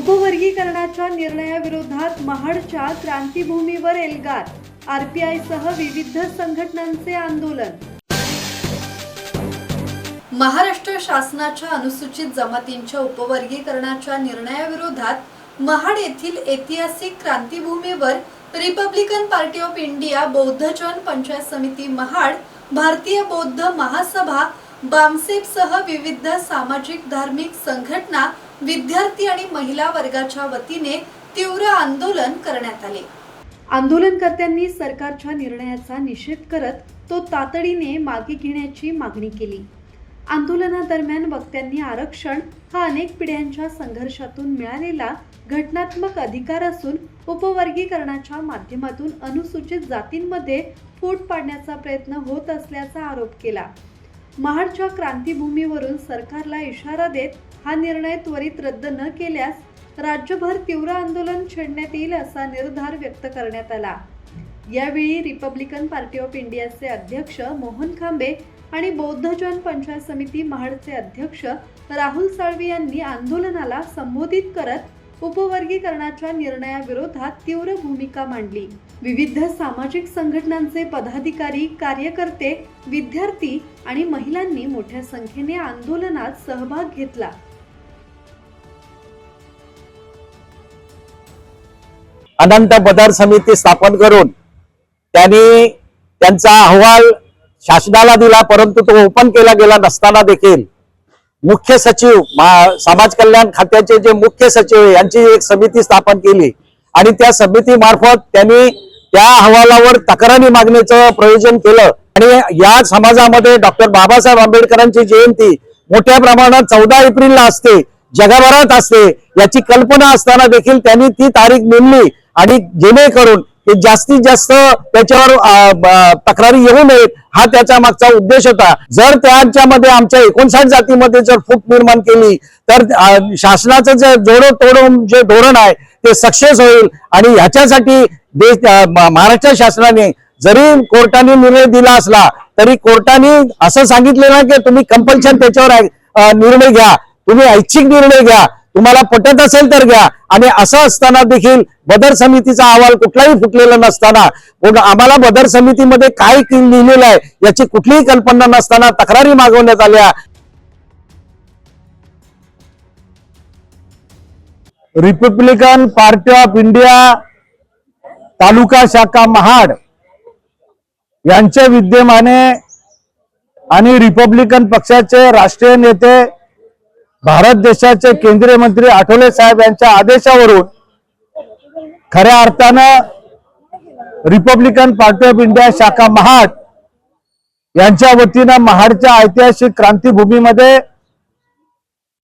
उपवर्गीकरणाच्या निर्णयाविरोधात महाडच्या क्रांतीभूमीवर एल्गार, आरपीआयसह विविध संघटनांचे आंदोलन। महाराष्ट्र शासनाच्या अनुसूचित जमातींच्या उपवर्गीकरणाच्या निर्णयाविरोधात महाड येथील ऐतिहासिक क्रांतीभूमीवर Republican party of India, Bauddhajan Panchayat Samiti Mahad, भारतीय बौद्ध महासभा, बामसेपसह विविध सामाजिक धार्मिक संघटना, विद्यार्थी आणि महिला वर्गाच्या वतीने तीव्र आंदोलन करण्यात आले। आंदोलनकर्त्यांनी सरकारच्या निर्णयाचा निषेध करत तो तातडीने मागे घेण्याची मागणी केली। आंदोलनादरम्यान वक्त्यांनी आरक्षण हा अनेक पिढ्यांच्या संघर्षातून मिळालेला घटनात्मक अधिकार असून उपवर्गीकरणाच्या माध्यमातून अनुसूचित जातींमध्ये फूट पाडण्याचा प्रयत्न होत असल्याचा आरोप केला। महाडच्या क्रांतीभूमीवरून सरकारला इशारा देत हा निर्णय त्वरित रद्द न केल्यास राज्यभर तीव्र आंदोलन छेडण्यात येईल असा निर्धार व्यक्त करण्यात आला। यावेळी रिपब्लिकन पार्टी ऑफ इंडियाचे अध्यक्ष मोहन खांबे आणि बौद्धजन पंचायत समिती महाडचे अध्यक्ष राहुल साळवी यांनी आंदोलनाला संबोधित करत उपवर्गीकरणाच्या निर्णयाविरोधात तीव्र भूमिका मांडली। विविध सामाजिक संघटनांचे पदाधिकारी, कार्यकर्ते, विद्यार्थी आणि महिलांनी मोठ्या संख्येने आंदोलनात सहभाग घेतला। अनंत बाजार समिती स्थापन करून त्यांनी त्यांचा अहवाल शासनाला दिला, परंतु तो ओपन केला गेला नसताना देखील मुख्य सचिव, समाज कल्याण खात्याचे जे मुख्य सचिव यांची एक समिती स्थापन केली आणि त्या समिती मार्फत त्यांनी त्या अहवालावर तक्रारी मागणीचं प्रयोजन केलं। आणि या समाजामध्ये डॉक्टर बाबासाहेब आंबेडकरांची जयंती मोठ्या प्रमाणात 14 एप्रिलला असते, जगभरात असते, याची कल्पना असताना देखील त्यांनी ती तारीख नेमली आणि जेणेकरून जास्तीत जास्त त्याच्यावर तक्रारी येऊ नयेत हा त्याचा मागचा उद्देश होता। जर त्याच्यामध्ये आमच्या 59 जातीमध्ये जर फूट निर्माण केली तर शासनाचं जे जोडोतोड जे धोरण आहे ते सक्सेस होईल। आणि ह्याच्यासाठी महाराष्ट्र शासनाने जरी कोर्टाने निर्णय दिला असला तरी कोर्टाने असं सांगितलं ना की तुम्ही कंपल्शन त्याच्यावर निर्णय घ्या, तुम्ही ऐच्छिक निर्णय घ्या, तुम्हाला पटत असेल तर घ्या। आणि असं असताना देखील बदर समितीचा अहवाल कुठलाही फुटलेला नसताना, आम्हाला बदर समितीमध्ये काय लिहिलेलं आहे याची कुठलीही कल्पना नसताना तक्रारी मागवण्यात आल्या। रिपब्लिकन पार्टी ऑफ इंडिया तालुका शाखा महाड यांचे विद्यमाने आणि रिपब्लिकन पक्षाचे राष्ट्रीय नेते, भारत देशाचे केंद्रीय मंत्री आठवले साहेब यांच्या आदेशावरून खऱ्या अर्थानं रिपब्लिकन पार्टी ऑफ इंडिया शाखा महाड यांच्या वतीनं महाडच्या ऐतिहासिक क्रांतीभूमीमध्ये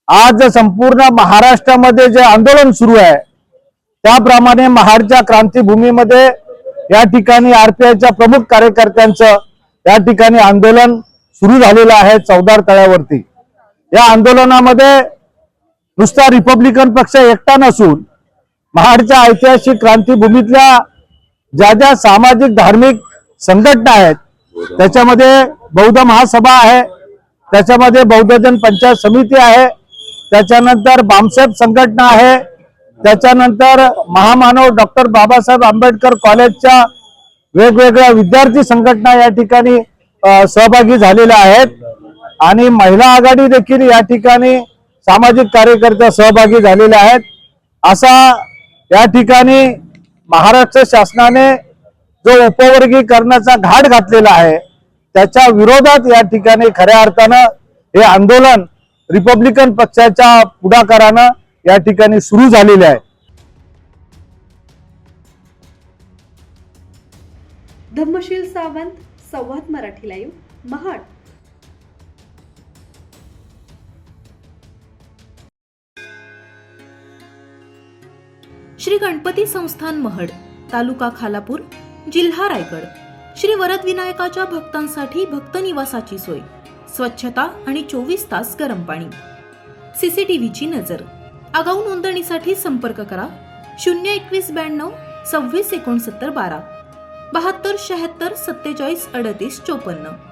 आज संपूर्ण महाराष्ट्रामध्ये जे आंदोलन सुरू आहे त्याप्रमाणे महाडच्या क्रांतीभूमीमध्ये या ठिकाणी आरपीआयच्या प्रमुख कार्यकर्त्यांचं या ठिकाणी आंदोलन सुरू झालेलं आहे चौदार तळ्यावरती। या आंदोलनामध्ये नुसता रिपब्लिकन पक्ष एकटा नसून महाडच्या ऐतिहासिक क्रांतीभूमीतल्या ज्या ज्या सामाजिक धार्मिक संघटना आहेत त्याच्यामध्ये बौद्ध महासभा आहे, त्याच्यामध्ये बौद्धजन पंचायत समिती आहे, त्याच्यानंतर बामसेप संघटना आहे, त्याच्यानंतर महामानव डॉक्टर बाबासाहेब आंबेडकर कॉलेजच्या वेगवेगळ्या विद्यार्थी संघटना या ठिकाणी सहभागी झालेल्या आहेत आणि महिला आघाडी देखील या ठिकाणी सामाजिक कार्यकर्ते सहभागी झालेले आहेत। असा या ठिकाणी महाराष्ट्र शासनाने जो उपवर्गीकरणाचा घाट घातलेला आहे त्याच्या विरोधात या ठिकाणी खऱ्या अर्थानं हे आंदोलन रिपब्लिकन पक्षाच्या पुढाकारानं या ठिकाणी सुरू झालेले आहे। धम्मशील सावंत, संवाद मराठी लाईव्ह, महाड। श्री गणपती संस्थान महड, तालुका खालापूर, जिल्हा रायगड। श्री वरद विनायकाच्या भक्तांसाठी भक्त निवासाची सोय, स्वच्छता आणि 24 तास गरम पाणी, सीसीटीव्हीची नजर। आगाऊ नोंदणीसाठी संपर्क करा 02192 26 69 12 72 76 47 38 54।